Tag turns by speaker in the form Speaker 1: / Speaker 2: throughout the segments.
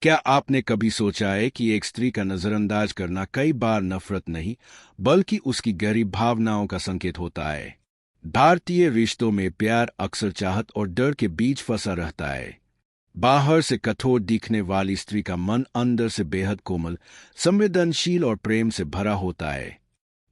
Speaker 1: क्या आपने कभी सोचा है कि एक स्त्री का नजरअंदाज करना कई बार नफरत नहीं, बल्कि उसकी गहरी भावनाओं का संकेत होता है? भारतीय रिश्तों में प्यार अक्सर चाहत और डर के बीच फंसा रहता है। बाहर से कठोर दिखने वाली स्त्री का मन अंदर से बेहद कोमल, संवेदनशील और प्रेम से भरा होता है।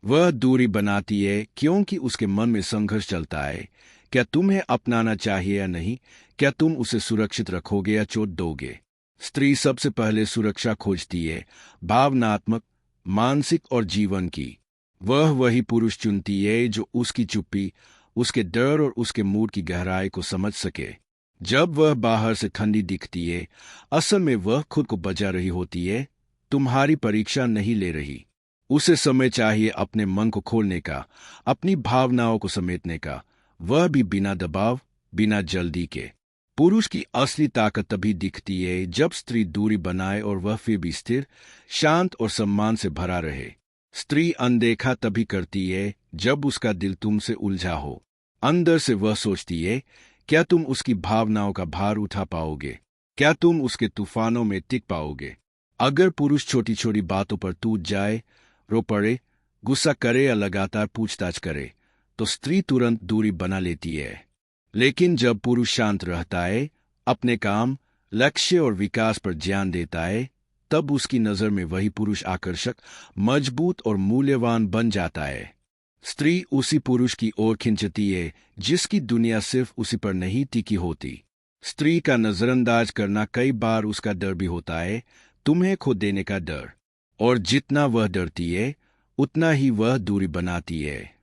Speaker 1: वह दूरी बनाती है क्योंकि उसके मन में संघर्ष चलता है। क्या तुम्हें अपनाना चाहिए या नहीं? क्या तुम उसे सुरक्षित रखोगे या चोट दोगे? स्त्री सबसे पहले सुरक्षा खोजती है, भावनात्मक, मानसिक और जीवन की। वह वही पुरुष चुनती है जो उसकी चुप्पी, उसके डर और उसके मूड की गहराई को समझ सके। जब वह बाहर से ठंडी दिखती है, असल में वह खुद को बचा रही होती है, तुम्हारी परीक्षा नहीं ले रही। उसे समय चाहिए अपने मन को खोलने का, अपनी भावनाओं को समेटने का, वह भी बिना दबाव, बिना जल्दी के। पुरुष की असली ताकत तभी दिखती है जब स्त्री दूरी बनाए और वह फिर भी स्थिर, शांत और सम्मान से भरा रहे। स्त्री अनदेखा तभी करती है जब उसका दिल तुमसे उलझा हो। अंदर से वह सोचती है, क्या तुम उसकी भावनाओं का भार उठा पाओगे? क्या तुम उसके तूफानों में टिक पाओगे? अगर पुरुष छोटी छोटी बातों पर टूट जाए, रो पड़े, गुस्सा करे या लगातार पूछताछ करे, तो स्त्री तुरंत दूरी बना लेती है। लेकिन जब पुरुष शांत रहता है, अपने काम, लक्ष्य और विकास पर ध्यान देता है, तब उसकी नजर में वही पुरुष आकर्षक, मजबूत और मूल्यवान बन जाता है। स्त्री उसी पुरुष की ओर खिंचती है जिसकी दुनिया सिर्फ उसी पर नहीं टिकी होती। स्त्री का नजरअंदाज करना कई बार उसका डर भी होता है, तुम्हें खो देने का डर। और जितना वह डरती है, उतना ही वह दूरी बनाती है।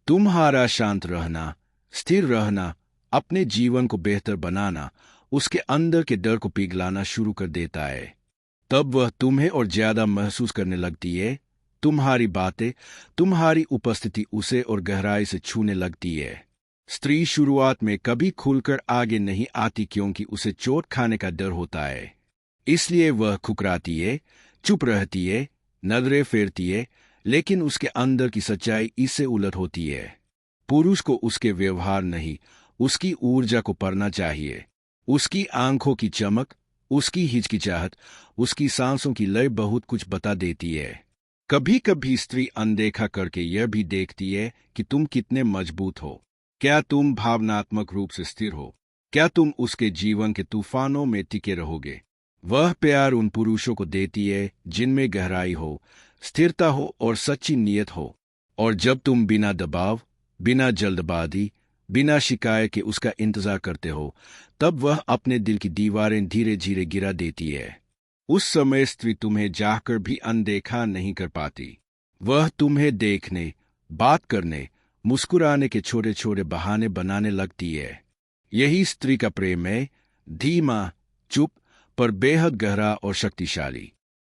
Speaker 1: तुम्हारा शांत रहना, स्थिर रहना, अपने जीवन को बेहतर बनाना उसके अंदर के डर को पिघलाना शुरू कर देता है। तब वह तुम्हें और ज्यादा महसूस करने लगती है। तुम्हारी बातें, तुम्हारी उपस्थिति उसे और गहराई से छूने लगती है। स्त्री शुरुआत में कभी खुलकर आगे नहीं आती क्योंकि उसे चोट खाने का डर होता है। इसलिए वह खुकराती है, चुप रहती है, नजरें फेरती है, लेकिन उसके अंदर की सच्चाई इससे उलट होती है। पुरुष को उसके व्यवहार नहीं, उसकी ऊर्जा को पढ़ना चाहिए। उसकी आंखों की चमक, उसकी हिचकिचाहट, उसकी सांसों की लय बहुत कुछ बता देती है। कभी कभी स्त्री अनदेखा करके यह भी देखती है कि तुम कितने मजबूत हो। क्या तुम भावनात्मक रूप से स्थिर हो? क्या तुम उसके जीवन के तूफानों में टिके रहोगे? वह प्यार उन पुरुषों को देती है जिनमें गहराई हो, स्थिरता हो और सच्ची नीयत हो। और जब तुम बिना दबाव, बिना जल्दबाजी, बिना शिकायत के उसका इंतजार करते हो, तब वह अपने दिल की दीवारें धीरे धीरे गिरा देती है। उस समय स्त्री तुम्हें जाकर भी अनदेखा नहीं कर पाती। वह तुम्हें देखने, बात करने, मुस्कुराने के छोटे छोटे बहाने बनाने लगती है। यही स्त्री का प्रेम है, धीमा, चुप, पर बेहद गहरा और शक्तिशाली।